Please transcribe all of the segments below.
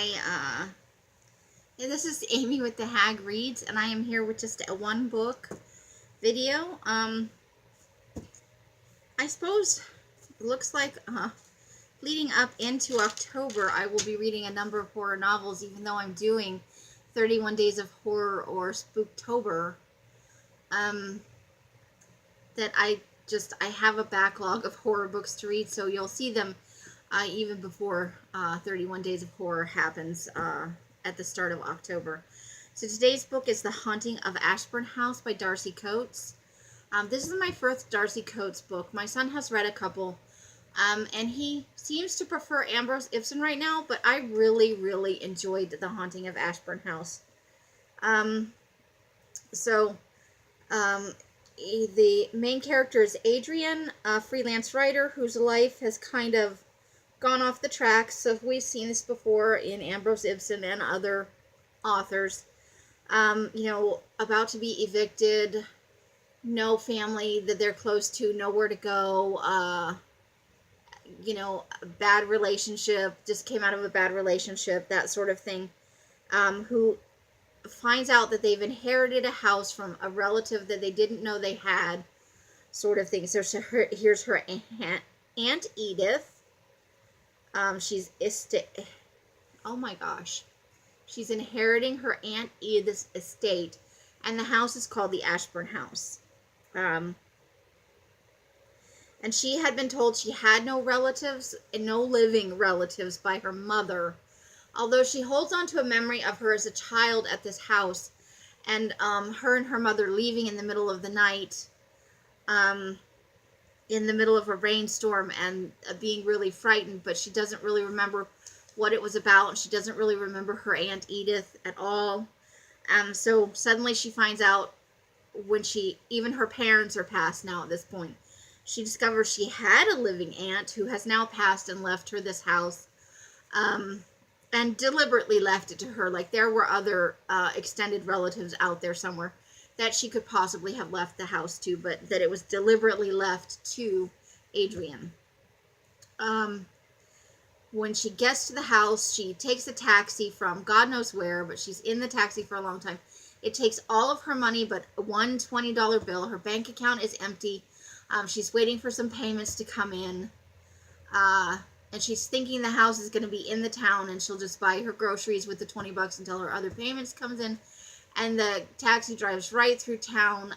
Yeah, this is Amy with the Hag Reads, and I am here with just a one book video. I suppose it looks like leading up into October, I will be reading a number of horror novels, even though I'm doing 31 Days of Horror or Spooktober. That I have a backlog of horror books to read, so you'll see them even before 31 Days of Horror happens at the start of October. So today's book is The Haunting of Ashburn House by Darcy Coates. This is my first Darcy Coates book. My son has read a couple, and he seems to prefer Ambrose Ibsen right now, but I really, really enjoyed The Haunting of Ashburn House. The main character is Adrian, a freelance writer whose life has kind of gone off the tracks. So we've seen this before in Ambrose Ibsen and other authors. About to be evicted, no family that they're close to, nowhere to go, bad relationship, just came out of a bad relationship, that sort of thing, who finds out that they've inherited a house from a relative that they didn't know they had, sort of thing. So here's her Aunt Edith. Oh my gosh. She's inheriting her Aunt Edith's estate, and the house is called the Ashburn House. And she had been told she had no relatives, and no living relatives, by her mother, although she holds on to a memory of her as a child at this house, and her and her mother leaving in the middle of the night, in the middle of a rainstorm, and being really frightened, but she doesn't really remember what it was about, and she doesn't really remember her Aunt Edith at all. So suddenly she finds out, when even her parents are passed now at this point, she discovers she had a living aunt who has now passed and left her this house, and deliberately left it to her. Like, there were other extended relatives out there somewhere that she could possibly have left the house to, but that it was deliberately left to Adrian. When she gets to the house, she takes a taxi from God knows where, but she's in the taxi for a long time. It takes all of her money but one $20 bill. Her bank account is empty. She's waiting for some payments to come in. And she's thinking the house is going to be in the town, and she'll just buy her groceries with the $20 until her other payments comes in. And the taxi drives right through town.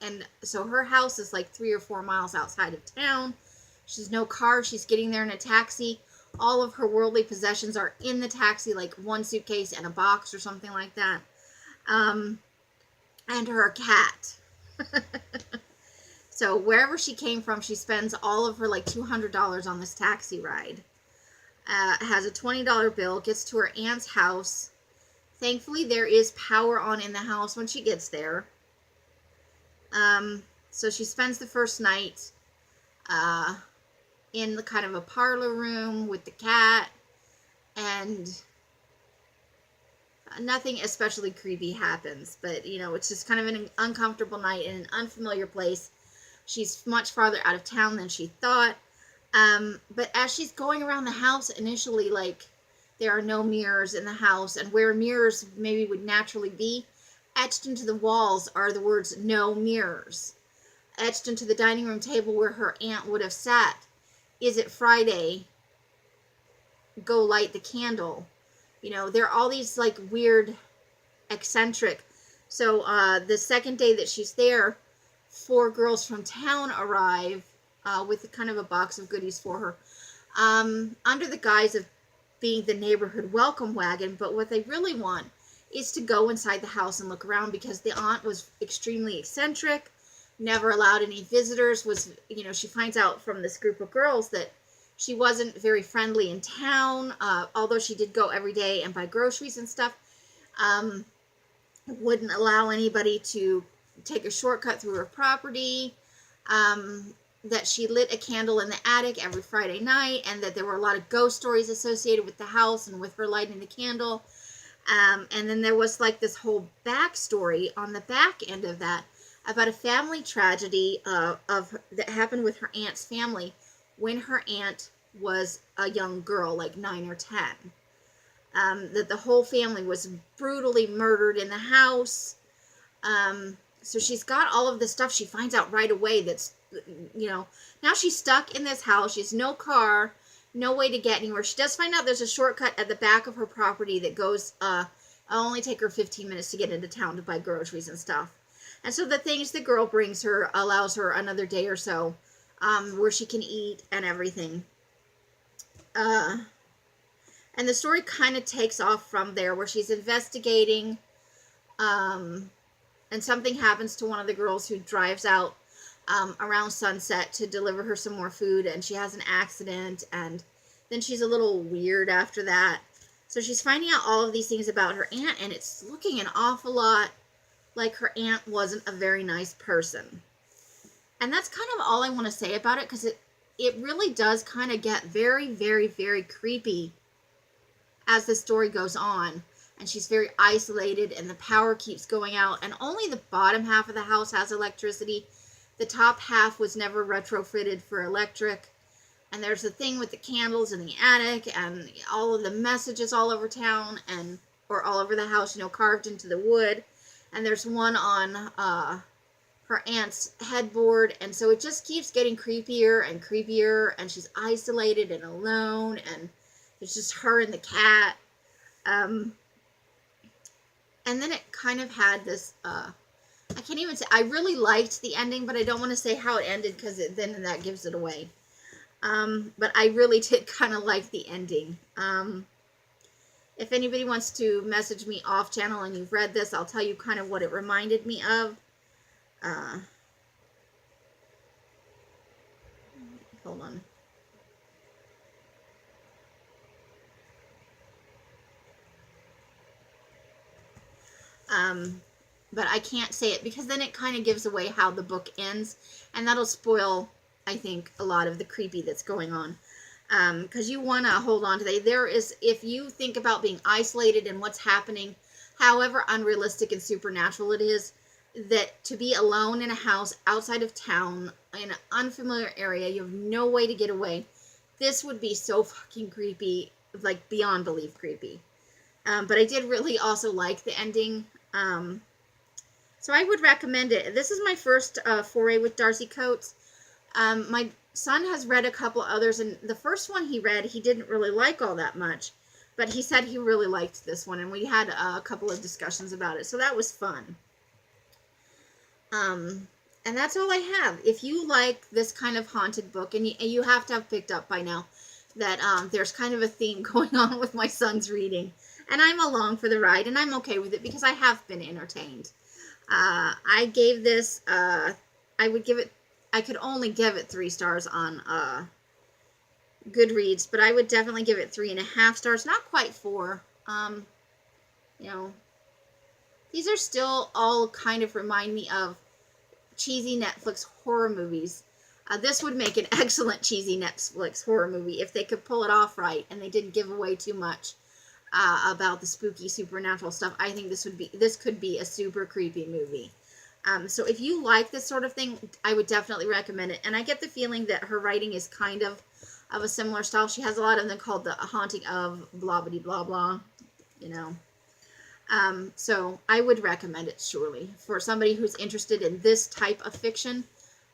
And so her house is like 3 or 4 miles outside of town. She's no car. She's getting there in a taxi. All of her worldly possessions are in the taxi, like one suitcase and a box or something like that. And her cat. So wherever she came from, she spends all of her like $200 on this taxi ride. Has a $20 bill, gets to her aunt's house. Thankfully, there is power on in the house when she gets there. So she spends the first night in the kind of a parlor room with the cat, and nothing especially creepy happens, but it's just kind of an uncomfortable night in an unfamiliar place. She's much farther out of town than she thought. But as she's going around the house, initially, like, there are no mirrors in the house, and where mirrors maybe would naturally be, etched into the walls are the words "no mirrors." Etched into the dining room table where her aunt would have sat, "Is it Friday? Go light the candle." There are all these like weird, eccentric. So the second day that she's there, 4 girls from town arrive with kind of a box of goodies for her, under the guise of being the neighborhood welcome wagon. But what they really want is to go inside the house and look around, because the aunt was extremely eccentric, never allowed any visitors, she finds out from this group of girls that she wasn't very friendly in town, although she did go every day and buy groceries and stuff. Wouldn't allow anybody to take a shortcut through her property, that she lit a candle in the attic every Friday night, and that there were a lot of ghost stories associated with the house and with her lighting the candle. And then there was like this whole backstory on the back end of that about a family tragedy that happened with her aunt's family when her aunt was a young girl, like 9 or 10. that the whole family was brutally murdered in the house. So she's got all of this stuff. She finds out right away that's, now she's stuck in this house. She has no car, no way to get anywhere. She does find out there's a shortcut at the back of her property that goes, it'll only take her 15 minutes to get into town to buy groceries and stuff. And so the things the girl brings her allows her another day or so, where she can eat and everything. And the story kind of takes off from there, where she's investigating, and something happens to one of the girls who drives out around sunset to deliver her some more food, and she has an accident, and then she's a little weird after that. So she's finding out all of these things about her aunt, and it's looking an awful lot like her aunt wasn't a very nice person. And that's kind of all I want to say about it, because it really does kind of get very, very, very creepy as the story goes on. And she's very isolated, and the power keeps going out, and only the bottom half of the house has electricity. The top half was never retrofitted for electric. And there's a thing with the candles in the attic, and all of the messages all over town, or all over the house, carved into the wood. And there's one on her aunt's headboard, and so it just keeps getting creepier and creepier, and she's isolated and alone, and it's just her and the cat. And then it kind of had this, I can't even say, I really liked the ending, but I don't want to say how it ended, because then that gives it away. But I really did kind of like the ending. If anybody wants to message me off channel and you've read this, I'll tell you kind of what it reminded me of. Hold on. But I can't say it, because then it kind of gives away how the book ends, and that'll spoil, I think, a lot of the creepy that's going on. Because you want to hold on to that. There is, if you think about being isolated and what's happening, however unrealistic and supernatural it is, that to be alone in a house outside of town, in an unfamiliar area, you have no way to get away, this would be so fucking creepy, like beyond belief creepy. But I did really also like the ending. So I would recommend it. This is my first foray with Darcy Coates. My son has read a couple others, and the first one he read, he didn't really like all that much, but he said he really liked this one, and we had a couple of discussions about it, so that was fun. And that's all I have. If you like this kind of haunted book, and you have to have picked up by now that there's kind of a theme going on with my son's reading, and I'm along for the ride, and I'm okay with it, because I have been entertained. I gave this, I could only give it 3 stars on Goodreads, but I would definitely give it 3.5 stars, not quite 4. These are still all kind of remind me of cheesy Netflix horror movies. This would make an excellent cheesy Netflix horror movie if they could pull it off right, and they didn't give away too much about the spooky supernatural stuff. I think this could be a super creepy movie. So if you like this sort of thing, I would definitely recommend it. And I get the feeling that her writing is kind of a similar style. She has a lot of them called The Haunting of blah blah blah blah, So I would recommend it, surely, for somebody who's interested in this type of fiction.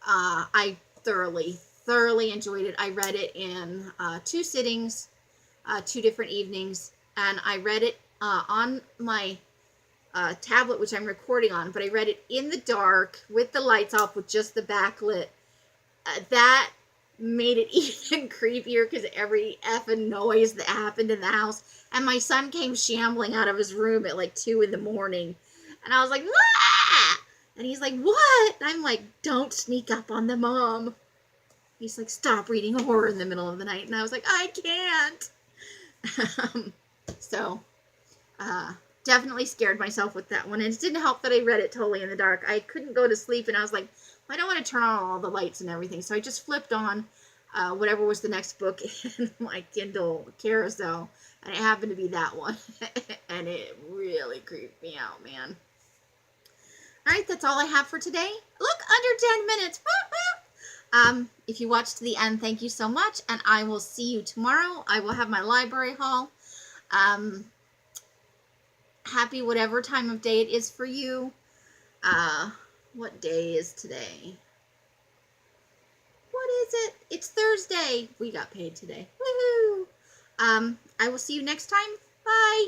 I thoroughly enjoyed it. I read it in 2 sittings, 2 different evenings, and I read it on my tablet, which I'm recording on, but I read it in the dark with the lights off, with just the backlit. That made it even creepier, because every effing noise that happened in the house, and my son came shambling out of his room at like 2 in the morning, and I was like, "Ah!" And he's like, "What?" And I'm like, "Don't sneak up on the mom." He's like, "Stop reading horror in the middle of the night," and I was like, "I can't." Definitely scared myself with that one. And it didn't help that I read it totally in the dark. I couldn't go to sleep, and I was like, I don't want to turn on all the lights and everything. So I just flipped on whatever was the next book in my Kindle carousel, and it happened to be that one. And it really creeped me out, man. All right, that's all I have for today. Look, under 10 minutes. If you watched to the end, thank you so much, and I will see you tomorrow. I will have my library haul. Um, happy whatever time of day it is for you. What day is today? What is it? It's Thursday. We got paid today. Woohoo! I will see you next time. Bye.